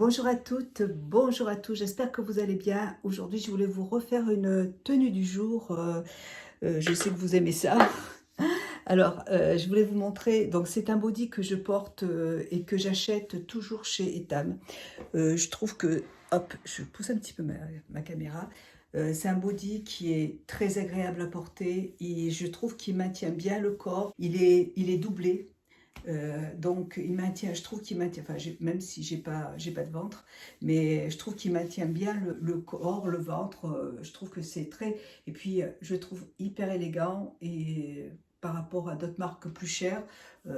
Bonjour à toutes, bonjour à tous, j'espère que vous allez bien. Aujourd'hui, je voulais vous refaire une tenue du jour. Je sais que vous aimez ça. Alors, je voulais vous montrer, donc c'est un body que je porte et que j'achète toujours chez Etam. Je trouve que, hop, je pousse un petit peu ma caméra. C'est un body qui est très agréable à porter et je trouve qu'il maintient bien le corps. Il est doublé. Donc il maintient, je trouve qu'il maintient, enfin même si j'ai pas de ventre, mais je trouve qu'il maintient bien le corps, le ventre. Je trouve que c'est très, et puis je le trouve hyper élégant et par rapport à d'autres marques plus chères,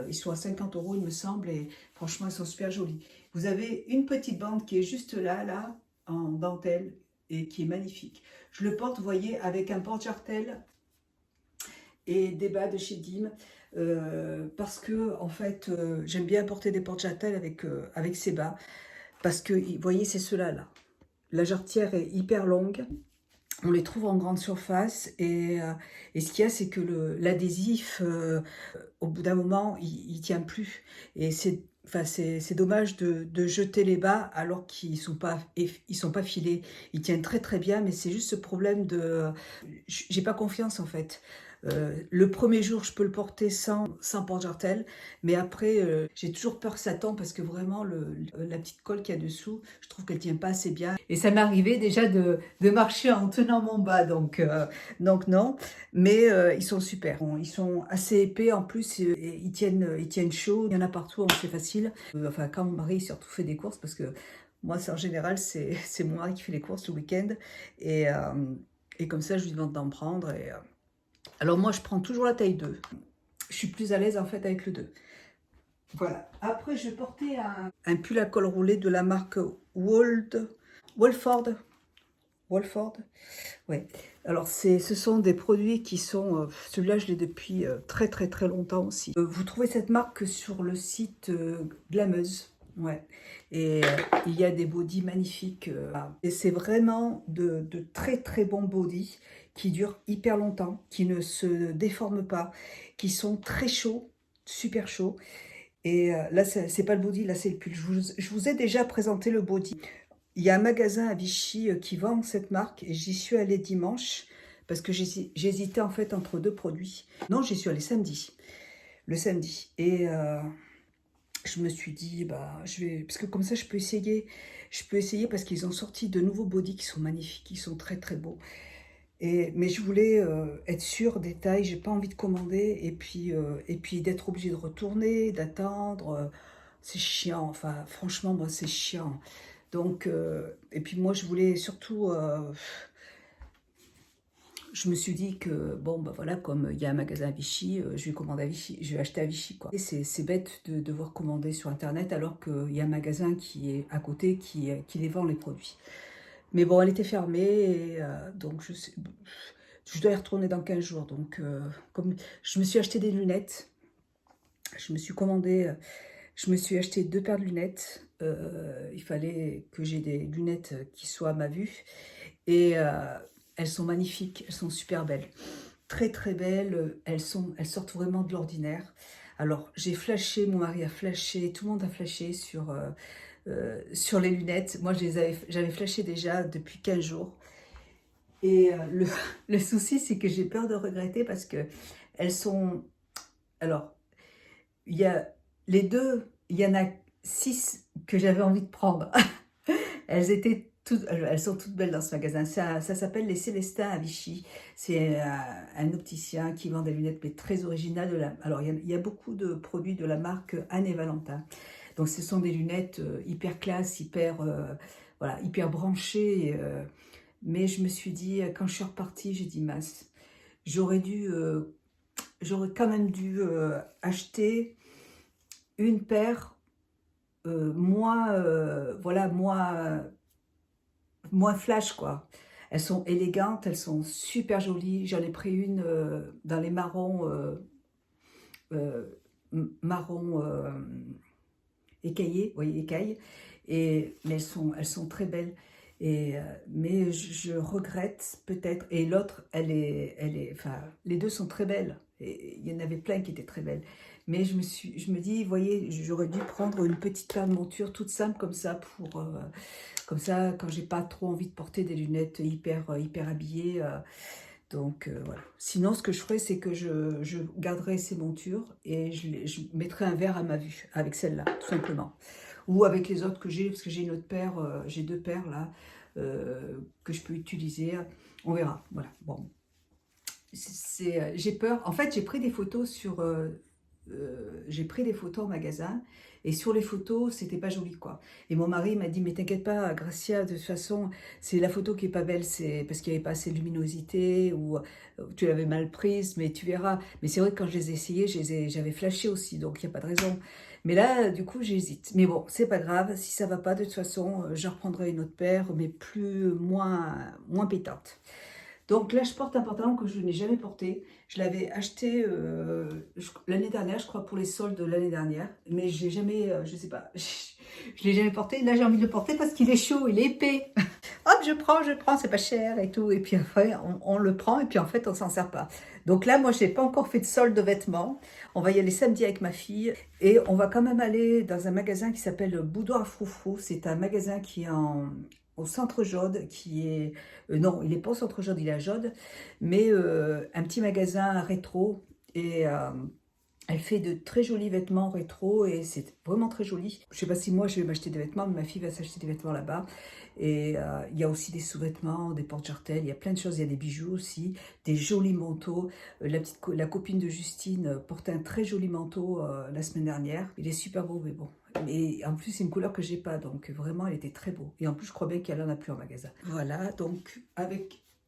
ils sont à 50 euros il me semble et franchement ils sont super jolis. Vous avez une petite bande qui est juste là en dentelle et qui est magnifique. Je le porte, vous voyez, avec un porte-jartel et des bas de chez Dim parce que en fait j'aime bien porter des porte-jartelles avec ces bas parce que vous voyez c'est ceux-là là. La jarretière est hyper longue, on les trouve en grande surface et ce qu'il y a c'est que l'adhésif au bout d'un moment il tient plus et c'est dommage de jeter les bas alors ils sont pas filés. Ils tiennent très très bien, mais c'est juste ce problème de j'ai pas confiance en fait. Le premier jour, je peux le porter sans porte-jartel, mais après, j'ai toujours peur que ça tombe parce que vraiment, la petite colle qu'il y a dessous, je trouve qu'elle tient pas assez bien. Et ça m'est arrivé déjà de marcher en tenant mon bas, donc non. Mais ils sont super. Bon, ils sont assez épais en plus, et ils tiennent chaud. Il y en a partout, c'est facile. Enfin, quand mon mari surtout fait des courses, parce que moi, c'est en général, c'est mon mari qui fait les courses le week-end. Et, euh, et comme ça, je lui demande d'en prendre. Alors moi, je prends toujours la taille 2. Je suis plus à l'aise en fait avec le 2. Voilà. Après, je portais un pull à col roulé de la marque Wolford. Wolford. Ouais. Alors, ce sont des produits qui sont... celui-là, je l'ai depuis très très très longtemps aussi. Vous trouvez cette marque sur le site Glameuse. Ouais. Et il y a des bodys magnifiques. Et c'est vraiment de très très bons bodys qui durent hyper longtemps, qui ne se déforment pas, qui sont très chauds, super chauds. Et là, c'est pas le body, là c'est le pull. Je vous ai déjà présenté le body. Il y a un magasin à Vichy qui vend cette marque et j'y suis allée dimanche parce que j'hésitais en fait entre deux produits. Non, j'y suis allée samedi, le samedi. Et je me suis dit, bah, parce que comme ça, je peux essayer. Je peux essayer parce qu'ils ont sorti de nouveaux bodys qui sont magnifiques, qui sont très très beaux. Mais je voulais être sûre des tailles, j'ai pas envie de commander et puis d'être obligée de retourner, d'attendre. C'est chiant, enfin franchement, moi c'est chiant. Donc, et puis moi je voulais surtout, je me suis dit que, bon, bah voilà, comme il y a un magasin à Vichy, je vais commander à Vichy, je vais acheter à Vichy, quoi. Et c'est bête de devoir commander sur Internet alors qu'il y a un magasin qui est à côté qui les vend, les produits. Mais bon, elle était fermée, et donc je dois y retourner dans 15 jours. Donc, comme je me suis acheté des lunettes, je me suis commandé, je me suis acheté 2 paires de lunettes. Il fallait que j'ai des lunettes qui soient à ma vue. Et elles sont magnifiques, elles sont super belles. Très très belles, elles sortent vraiment de l'ordinaire. Alors j'ai flashé, mon mari a flashé, tout le monde a flashé sur les lunettes. Moi j'avais flashé déjà depuis 15 jours. Et le souci c'est que j'ai peur de regretter parce que elles sont... Alors, il y a les deux, il y en a 6 que j'avais envie de prendre. Elles sont toutes belles dans ce magasin. Ça s'appelle les Célestins à Vichy. C'est un opticien qui vend des lunettes mais très originales. Alors, il y a beaucoup de produits de la marque Anne et Valentin. Donc, ce sont des lunettes hyper classe, voilà, hyper branchées. Mais je me suis dit, quand je suis repartie, j'ai dit, mince, j'aurais dû, j'aurais quand même dû acheter une paire voilà, moins flash, quoi. Elles sont élégantes, elles sont super jolies. J'en ai pris une dans les marrons, euh, marron écaillés, vous voyez, écailles. Mais elles sont très belles. Mais je regrette peut-être. Et l'autre, enfin, les deux sont très belles. Et il y en avait plein qui étaient très belles. Mais je me dis, vous voyez, j'aurais dû prendre une petite paire de monture toute simple comme ça, comme ça, quand j'ai pas trop envie de porter des lunettes hyper habillées. Donc voilà. Sinon, ce que je ferais, c'est que je garderais ces montures et je mettrais un verre à ma vue avec celle-là, tout simplement. Ou avec les autres que j'ai, parce que j'ai une autre paire, j'ai 2 paires là, que je peux utiliser. On verra. Voilà. Bon. J'ai peur. En fait, j'ai pris des photos j'ai pris des photos en magasin et sur les photos c'était pas joli quoi. Et mon mari m'a dit mais t'inquiète pas Gracia, de toute façon c'est la photo qui est pas belle, c'est parce qu'il n'y avait pas assez de luminosité ou tu l'avais mal prise, mais tu verras. Mais c'est vrai que quand je les ai essayées j'avais flashé aussi, donc il n'y a pas de raison. Mais là du coup j'hésite, mais bon c'est pas grave, si ça va pas de toute façon je reprendrai une autre paire mais moins pétante. Donc là, je porte un pantalon que je n'ai jamais porté. Je l'avais acheté l'année dernière, je crois, pour les soldes de l'année dernière. Mais je l'ai jamais, je sais pas, je l'ai jamais porté. Là, j'ai envie de le porter parce qu'il est chaud, il est épais. Hop, je prends, c'est pas cher et tout. Et puis après, on le prend et puis en fait, on s'en sert pas. Donc là, moi, je n'ai pas encore fait de solde de vêtements. On va y aller samedi avec ma fille. Et on va quand même aller dans un magasin qui s'appelle Boudoir Froufrou. C'est un magasin qui est au centre Jaude, qui est... non, il n'est pas au centre Jaude, il est à Jaude, mais un petit magasin rétro, et elle fait de très jolis vêtements rétro, et c'est vraiment très joli. Je ne sais pas si moi je vais m'acheter des vêtements, mais ma fille va s'acheter des vêtements là-bas, et il y a aussi des sous-vêtements, des porte-jartelles, il y a plein de choses, il y a des bijoux aussi, des jolis manteaux. La copine de Justine porte un très joli manteau la semaine dernière, il est super beau, mais bon. Et en plus, c'est une couleur que j'ai pas, donc vraiment, elle était très beau. Et en plus, je crois bien qu'elle en a plus en magasin. Voilà, donc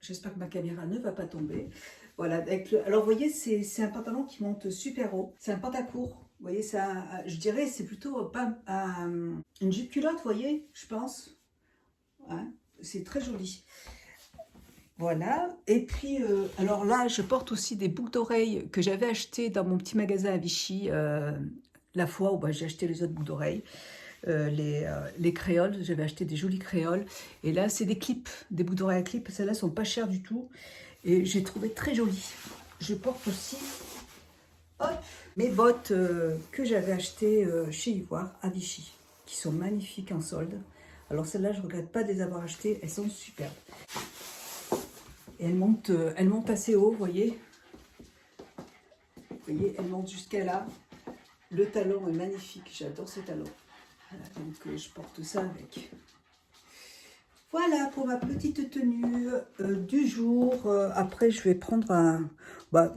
j'espère que ma caméra ne va pas tomber. Voilà, alors vous voyez, c'est un pantalon qui monte super haut. C'est un pantacourt. Vous voyez, ça, je dirais, c'est plutôt pas une jupe culotte, vous voyez, je pense. Hein, c'est très joli. Voilà, et puis, alors là, je porte aussi des boucles d'oreilles que j'avais achetées dans mon petit magasin à Vichy, la fois où j'ai acheté les autres boucles d'oreilles, les créoles, j'avais acheté des jolies créoles, et là, c'est des clips, des boucles d'oreilles à clips, celles-là sont pas chères du tout, et j'ai trouvé très jolies. Je porte aussi, hop, mes bottes que j'avais achetées chez Ivoire, à Vichy, qui sont magnifiques en solde. Alors celles-là, je ne regrette pas de les avoir achetées, elles sont superbes. Et elles montent assez haut, vous voyez. Vous voyez, elles montent jusqu'à là. Le talon est magnifique, j'adore ce talon. Voilà, donc je porte ça avec. Voilà pour ma petite tenue du jour. Après, je vais prendre de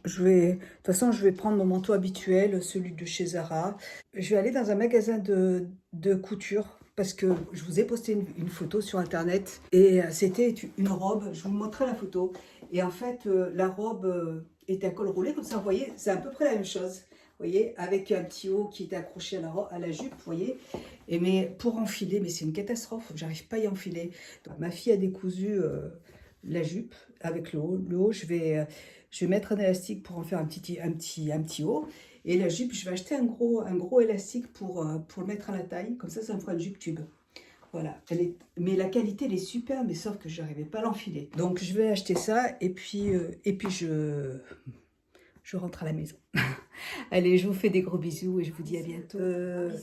toute façon, je vais prendre mon manteau habituel, celui de chez Zara. Je vais aller dans un magasin de couture parce que je vous ai posté une photo sur internet et c'était une robe. Je vous montrerai la photo. Et en fait, la robe était à col roulé, comme ça, vous voyez, c'est à peu près la même chose. Vous voyez, avec un petit haut qui était accroché à la jupe, vous voyez. Mais pour enfiler, mais c'est une catastrophe, j'arrive pas à y enfiler. Donc, ma fille a décousu la jupe avec le haut. Le haut, je vais mettre un élastique pour en faire un petit haut. Et la jupe, je vais acheter un gros élastique pour le mettre à la taille. Comme ça me fera une jupe tube. Voilà. Mais la qualité, elle est super, mais sauf que je n'arrivais pas à l'enfiler. Donc, je vais acheter ça et puis je rentre à la maison. Allez, je vous fais des gros bisous et je vous dis à bientôt.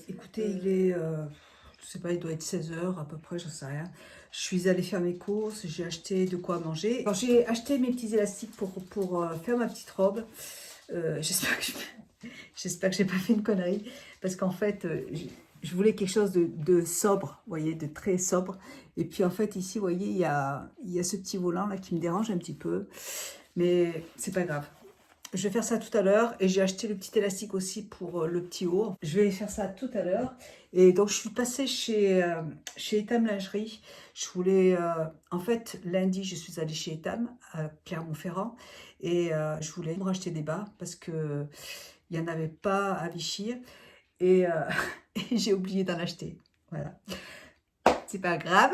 Écoutez, il est, je sais pas, il doit être 16h à peu près, j'en sais rien. Je suis allée faire mes courses, j'ai acheté de quoi manger. Alors, j'ai acheté mes petits élastiques pour faire ma petite robe. J'espère que j'ai pas fait une connerie. Parce qu'en fait, je voulais quelque chose de sobre, vous voyez, de très sobre. Et puis en fait, ici, vous voyez, il y a ce petit volant là qui me dérange un petit peu. Mais c'est pas grave. Je vais faire ça tout à l'heure et j'ai acheté le petit élastique aussi pour le petit haut. Je vais faire ça tout à l'heure. Et donc, je suis passée chez Etam Lingerie. Je voulais... en fait, lundi, je suis allée chez Etam, à Clermont-Ferrand. Et je voulais me racheter des bas parce qu'il n'y en avait pas à Vichy. Et j'ai oublié d'en acheter. Voilà. C'est pas grave.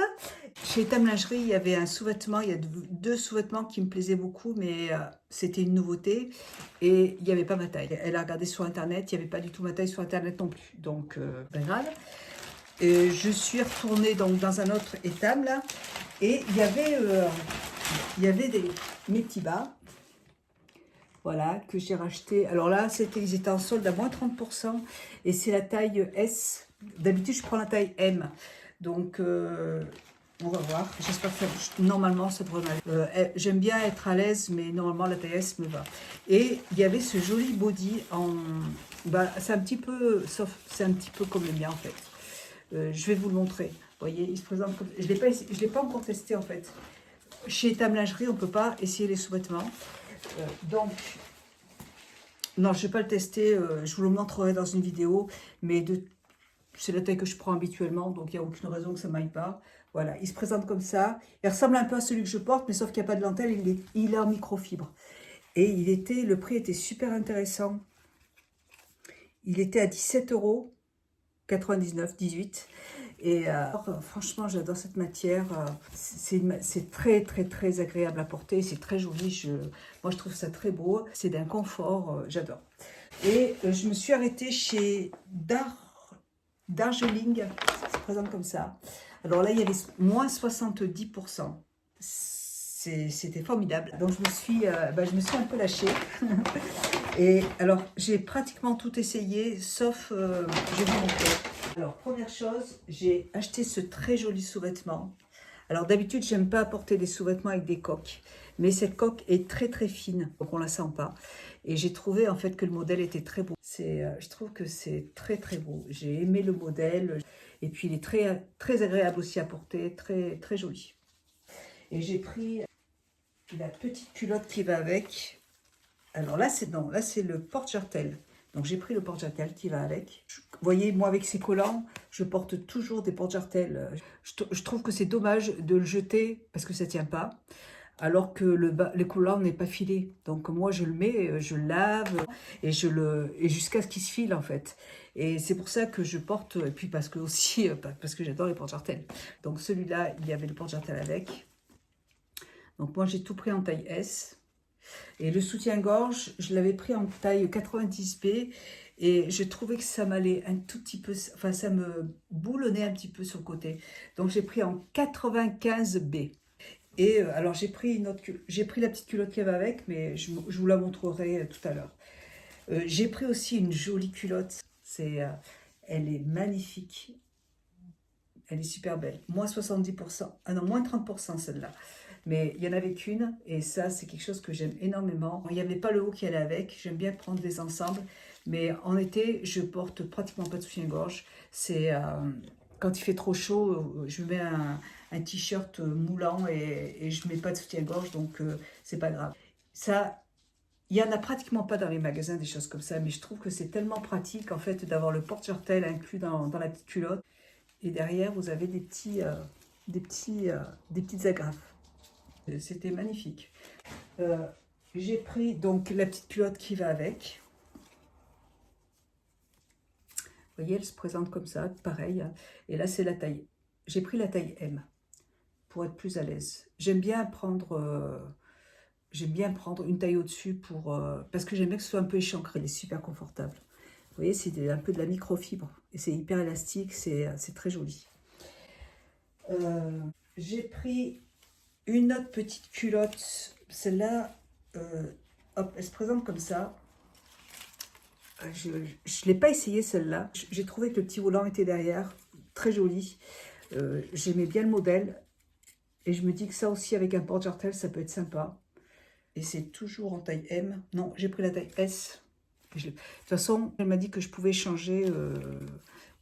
Chez Etam Lingerie, il y avait un sous-vêtement, il y a 2 sous-vêtements qui me plaisaient beaucoup, mais c'était une nouveauté et il n'y avait pas ma taille. Elle a regardé sur internet, il n'y avait pas du tout ma taille sur internet non plus, donc pas grave. Et je suis retournée donc dans un autre Etam là, et il y avait mes petits bas. voilà, que j'ai racheté. Alors là, ils étaient en solde à moins 30% et c'est la taille S. D'habitude, je prends la taille M. Donc, on va voir. J'espère que normalement, ça devrait m'aller. J'aime bien être à l'aise, mais normalement, la taille S me va. Et il y avait ce joli body en... Bah, c'est un petit peu, sauf, c'est un petit peu comme le mien, en fait. Je vais vous le montrer. Vous voyez, il se présente comme... Je ne l'ai pas encore testé, en fait. Chez Etam Lingerie, on ne peut pas essayer les sous-vêtements. Donc, non, je ne vais pas le tester, je vous le montrerai dans une vidéo, mais c'est la taille que je prends habituellement, donc il n'y a aucune raison que ça ne m'aille pas. Voilà, il se présente comme ça. Il ressemble un peu à celui que je porte, mais sauf qu'il n'y a pas de dentelle, il est en microfibre. Et le prix était super intéressant. Il était à 17,99 €, 18. Et franchement, j'adore cette matière. C'est très, très, très agréable à porter. C'est très joli. Moi, je trouve ça très beau. C'est d'un confort. J'adore. Et je me suis arrêtée chez Darjeeling. Ça se présente comme ça. Alors là, il y avait moins 70%. C'était formidable. Donc, je me suis un peu lâchée. Et alors, j'ai pratiquement tout essayé, sauf, je vais vous montrer. Alors, première chose, j'ai acheté ce très joli sous-vêtement. Alors, d'habitude, j'aime pas porter des sous-vêtements avec des coques. Mais cette coque est très, très fine, donc on la sent pas. Et j'ai trouvé, en fait, que le modèle était très beau. Je trouve que c'est très, très beau. J'ai aimé le modèle. Et puis, il est très, très agréable aussi à porter, très, très joli. Et j'ai pris la petite culotte qui va avec. Alors là, c'est le porte-jartel. Donc j'ai pris le porte-jartel qui va avec. Vous voyez, moi avec ces collants, je porte toujours des porte-jartels. Je trouve que c'est dommage de le jeter parce que ça ne tient pas, alors que le collant n'est pas filé. Donc moi je le mets, je le lave et jusqu'à ce qu'il se file en fait. Et c'est pour ça que je porte, et puis parce que j'adore les porte-jartels. Donc celui-là, il y avait le porte-jartel avec. Donc moi j'ai tout pris en taille S. Et le soutien-gorge, je l'avais pris en taille 90B et je trouvais que ça m'allait un tout petit peu, enfin ça me boulonnait un petit peu sur le côté. Donc j'ai pris en 95B. Et alors j'ai pris la petite culotte qui va avec, mais je vous la montrerai tout à l'heure. J'ai pris aussi une jolie culotte. Elle est magnifique. Elle est super belle. Moins 70%. Ah non, moins 30% celle-là. Mais il n'y en avait qu'une, et ça, c'est quelque chose que j'aime énormément. Il n'y avait pas le haut qui allait avec, j'aime bien prendre des ensembles, mais en été, je porte pratiquement pas de soutien-gorge. Quand il fait trop chaud, je mets un t-shirt moulant et je mets pas de soutien-gorge, donc c'est pas grave. Ça, il n'y en a pratiquement pas dans les magasins, des choses comme ça, mais je trouve que c'est tellement pratique, en fait, d'avoir le porte-jartel inclus dans la petite culotte. Et derrière, vous avez des petites agrafes. C'était magnifique. J'ai pris donc la petite culotte qui va avec. Vous voyez, elle se présente comme ça, pareil. Et là, c'est la taille. J'ai pris la taille M pour être plus à l'aise. J'aime bien prendre une taille au-dessus parce que j'aime bien que ce soit un peu échancré. Elle est super confortable. Vous voyez, c'est un peu de la microfibre. Et c'est hyper élastique, c'est très joli. J'ai pris une autre petite culotte, celle-là, hop, elle se présente comme ça. Je ne l'ai pas essayé celle-là. J'ai trouvé que le petit volant était derrière, très joli. J'aimais bien le modèle. Et je me dis que ça aussi, avec un porte-jartel, ça peut être sympa. Et c'est toujours en taille M. Non, j'ai pris la taille S. De toute façon, elle m'a dit que je pouvais changer.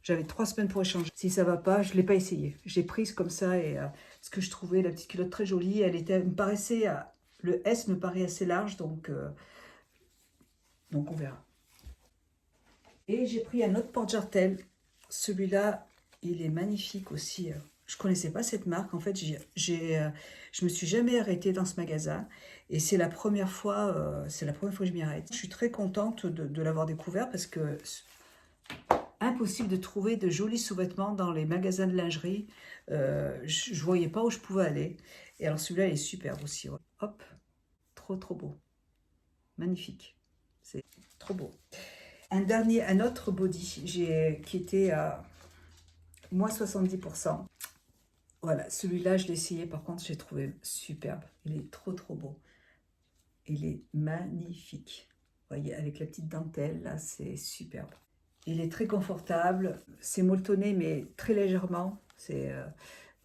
J'avais 3 semaines pour échanger. Si ça ne va pas, je ne l'ai pas essayé. J'ai prise comme ça et ce que je trouvais la petite culotte très jolie. Le S me paraît assez large, donc on verra. Et j'ai pris un autre porte-jartel. Celui-là, il est magnifique aussi. Je ne connaissais pas cette marque. En fait, je me suis jamais arrêtée dans ce magasin. Et c'est la première fois que je m'y arrête. Je suis très contente de l'avoir découvert parce que impossible de trouver de jolis sous-vêtements dans les magasins de lingerie. Je ne voyais pas où je pouvais aller. Et alors celui-là, il est superbe aussi. Ouais. Hop, trop trop beau. Magnifique. C'est trop beau. Un autre body qui était à moins 70%. Voilà, celui-là, je l'ai essayé. Par contre, j'ai trouvé superbe. Il est trop trop beau. Il est magnifique. Vous voyez, avec la petite dentelle, là, c'est superbe. Il est très confortable. C'est molletonné, mais très légèrement.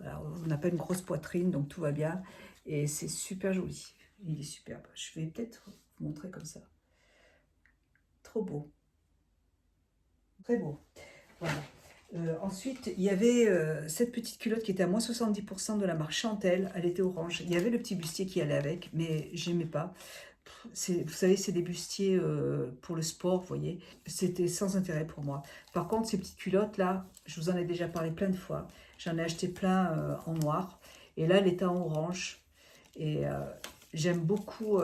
Voilà, on n'a pas une grosse poitrine, donc tout va bien. Et c'est super joli. Il est superbe. Je vais peut-être vous montrer comme ça. Trop beau. Très beau. Voilà. Ensuite, il y avait cette petite culotte qui était à moins 70% de la marque Chantel. Elle était orange. Il y avait le petit bustier qui allait avec, mais j'aimais pas. Vous savez, c'est des bustiers pour le sport, vous voyez. C'était sans intérêt pour moi. Par contre, ces petites culottes-là, je vous en ai déjà parlé plein de fois. J'en ai acheté plein en noir. Et là, elle était en orange. Et j'aime beaucoup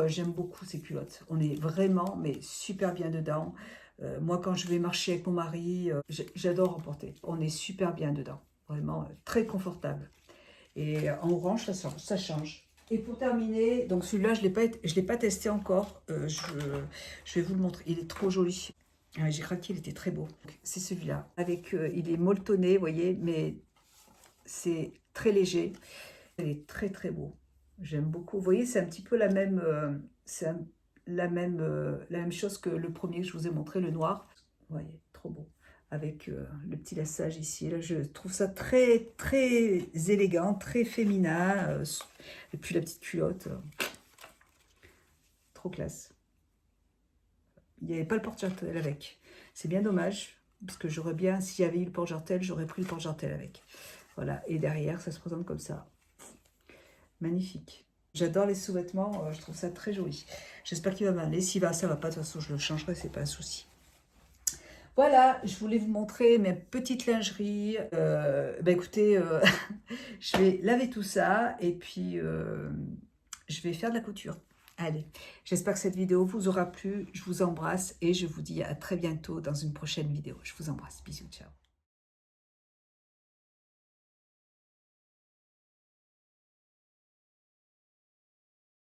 ces culottes. On est vraiment, mais super bien dedans. Moi, quand je vais marcher avec mon mari, j'adore en porter. On est super bien dedans. Vraiment très confortable. Et en orange, ça change. Et pour terminer, donc celui-là, je ne l'ai pas testé encore. Je vais vous le montrer. Il est trop joli. Ah, j'ai craqué, il était très beau. C'est celui-là. Il est molletonné, vous voyez, mais c'est très léger. Il est très très beau. J'aime beaucoup. Vous voyez, c'est un petit peu la même, la même chose que le premier que je vous ai montré, le noir. Vous voyez, trop beau. Avec le petit lassage ici. Là, je trouve ça très, très élégant, très féminin. Et puis la petite culotte. Trop classe. Il n'y avait pas le porte-jartel avec. C'est bien dommage, parce que j'aurais bien, s'il y avait eu le porte-jartel, j'aurais pris le porte-jartel avec. Voilà, et derrière, ça se présente comme ça. Magnifique. J'adore les sous-vêtements, je trouve ça très joli. J'espère qu'il va m'aller. S'il va, ça va pas, de toute façon, je le changerai, c'est pas un souci. Voilà, je voulais vous montrer mes petites lingeries. Écoutez, je vais laver tout ça et puis je vais faire de la couture. Allez, j'espère que cette vidéo vous aura plu. Je vous embrasse et je vous dis à très bientôt dans une prochaine vidéo. Je vous embrasse. Bisous, ciao.